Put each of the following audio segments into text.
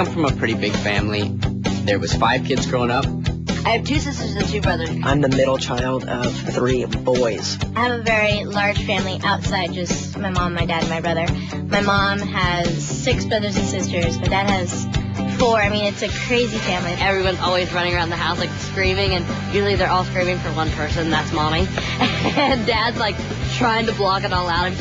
come from a pretty big family. There was 5 kids growing up. I have 2 sisters and 2 brothers. I'm the middle child of 3 boys. I have a very large family outside just my mom, my dad, and my brother. My mom has 6 brothers and sisters. My dad has 4. I mean, it's a crazy family. Everyone's always running around the house, like, screaming, and usually they're all screaming for one person, that's Mommy. And Dad's, like, trying to block it all out.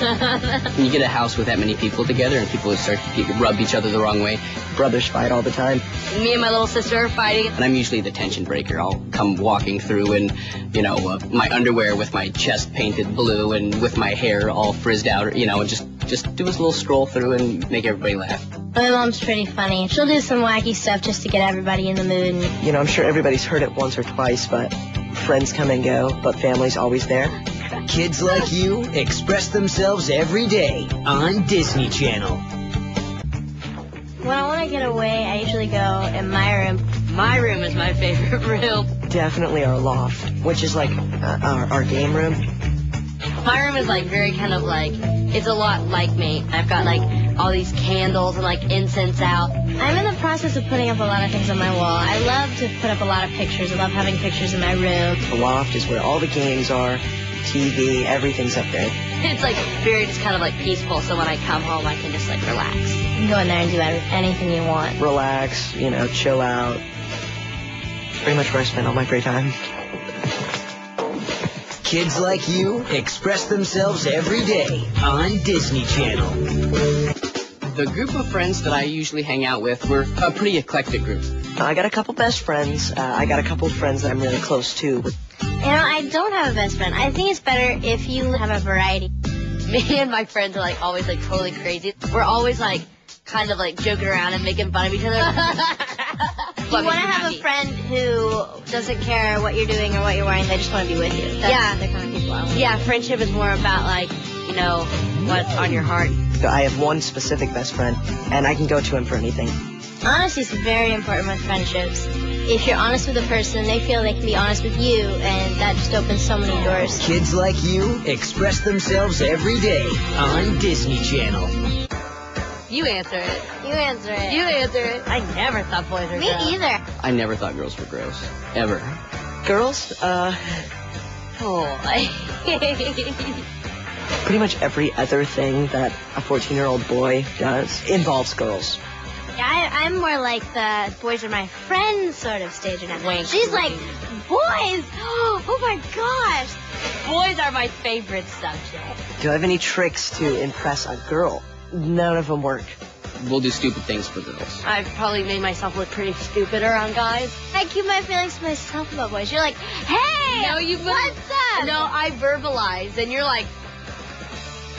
When you get a house with that many people together and people start to rub each other the wrong way. Brothers fight all the time. Me and my little sister are fighting. And I'm usually the tension breaker. I'll come walking through in, my underwear with my chest painted blue and with my hair all frizzed out, just do a little stroll through and make everybody laugh. My mom's pretty funny. She'll do some wacky stuff just to get everybody in the mood. I'm sure everybody's heard it once or twice, but friends come and go, but family's always there. Kids Like You express themselves every day on Disney Channel. When I want to get away, I usually go in my room. My room is my favorite room. Definitely our loft, which is like our game room. My room is like very kind of like, it's a lot like me. I've got like all these candles and like incense out. I'm in the process of putting up a lot of things on my wall. I love to put up a lot of pictures. I love having pictures in my room. The loft is where all the games are, TV, everything's up there. It's like very just kind of like peaceful, so when I come home I can just like relax. You can go in there and do anything you want. Relax, chill out. Pretty much where I spend all my free time. Kids Like You express themselves every day on Disney Channel. The group of friends that I usually hang out with, we're a pretty eclectic group. I got a couple best friends. I got a couple of friends that I'm really close to. I don't have a best friend. I think it's better if you have a variety. Me and my friends are like always like totally crazy. We're always like kind of like joking around and making fun of each other. You want to have a friend who doesn't care what you're doing or what you're wearing. They just want to be with you. That's the kind of people I want. Yeah, friendship is more about like, what's on your heart. I have one specific best friend, and I can go to him for anything. Honesty is very important with friendships. If you're honest with a person, they feel they can be honest with you, and that just opens so many doors. Kids Like You express themselves every day on Disney Channel. You answer it. You answer it. You answer it. I never thought boys were Me gross. either. I never thought girls were gross. Ever. Girls, pretty much every other thing that a 14-year-old boy does involves girls. Yeah, I'm more like the boys are my friends sort of stage now. Wink. She's like, boys! Oh my gosh! Boys are my favorite subject. Do I have any tricks to impress a girl? None of them work. We'll do stupid things for girls. I've probably made myself look pretty stupid around guys. I keep my feelings to myself about boys. You're like, hey! No, what's up? No, I verbalize, and you're like...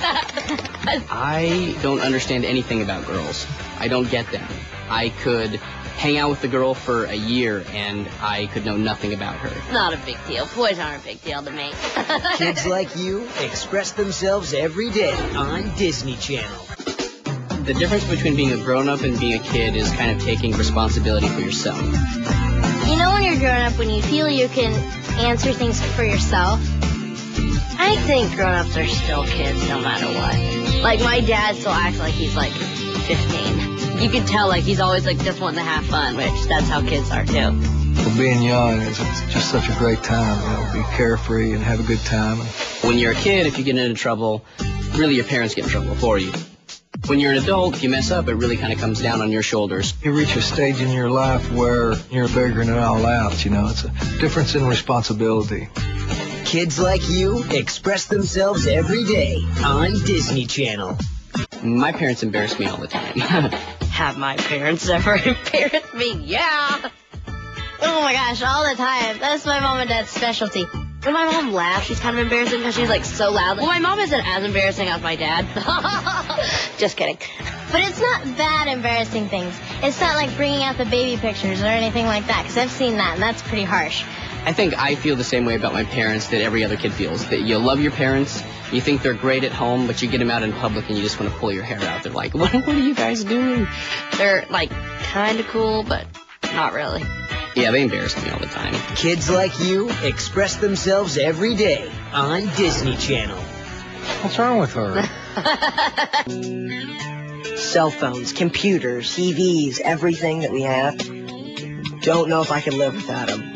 I don't understand anything about girls. I don't get them. I could hang out with the girl for a year and I could know nothing about her. Not a big deal. Boys aren't a big deal to me. Kids Like You express themselves every day on Disney Channel. The difference between being a grown-up and being a kid is kind of taking responsibility for yourself. When you're growing up, when you feel you can answer things for yourself, I think grown-ups are still kids no matter what. Like, my dad still acts like he's, like, 15. You can tell, like, he's always, like, just wanting to have fun, which that's how kids are, too. Well, being young is just such a great time, be carefree and have a good time. When you're a kid, if you get into trouble, really your parents get in trouble for you. When you're an adult, if you mess up, it really kind of comes down on your shoulders. You reach a stage in your life where you're figuring it all out, It's a difference in responsibility. Kids Like You express themselves every day on Disney Channel. My parents embarrass me all the time. Have my parents ever embarrassed me? Yeah! oh my gosh, all the time. That's my mom and dad's specialty. When my mom laughs, she's kind of embarrassing because she's, like, so loud. Well, my mom isn't as embarrassing as my dad. Just kidding. But it's not bad embarrassing things. It's not like bringing out the baby pictures or anything like that, because I've seen that, and that's pretty harsh. I think I feel the same way about my parents that every other kid feels. That you love your parents, you think they're great at home, but you get them out in public and you just want to pull your hair out. They're like, what are you guys doing? They're, like, kind of cool, but not really. Yeah, they embarrass me all the time. Kids Like You express themselves every day on Disney Channel. What's wrong with her? Cell phones, computers, TVs, everything that we have. Don't know if I could live without them.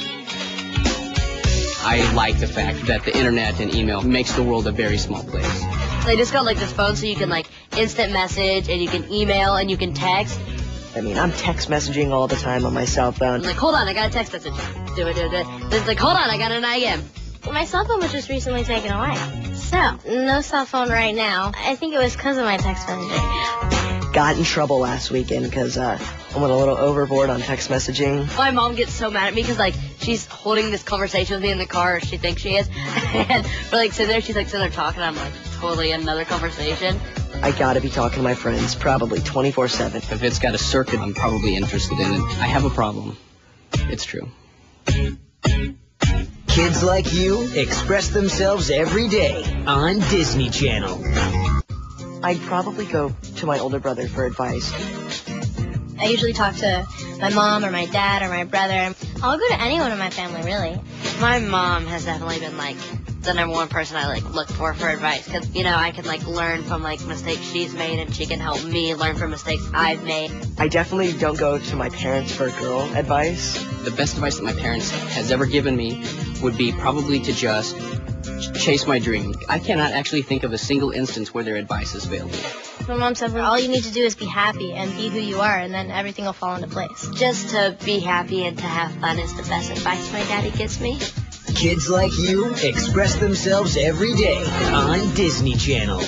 I like the fact that the internet and email makes the world a very small place. They just got like this phone so you can like instant message and you can email and you can text. I mean, I'm text messaging all the time on my cell phone. I'm like, hold on, I got a text message. Do it. It's like, hold on, I got an IM. My cell phone was just recently taken away. So, no cell phone right now. I think it was because of my text messaging. Got in trouble last weekend because I went a little overboard on text messaging. My mom gets so mad at me because, like, she's holding this conversation with me in the car, or she thinks she is. And we're, like, sitting there, she's, like, sitting there talking, and I'm, like, totally in another conversation. I gotta be talking to my friends, probably 24/7. If it's got a circuit I'm probably interested in it, I have a problem. It's true. Kids like you express themselves every day on Disney Channel. I'd probably go to my older brother for advice. I usually talk to my mom or my dad or my brother. I'll go to anyone in my family, really. My mom has definitely been, like, the number one person I, like, look for advice. Because, you know, I can, like, learn from, like, mistakes she's made, and she can help me learn from mistakes I've made. I definitely don't go to my parents for girl advice. The best advice that my parents has ever given me would be probably to just chase my dream. I cannot actually think of a single instance where their advice has failed me. My mom said, all you need to do is be happy and be who you are, and then everything will fall into place. Just to be happy and to have fun is the best advice my daddy gives me. Kids like you express themselves every day on Disney Channel.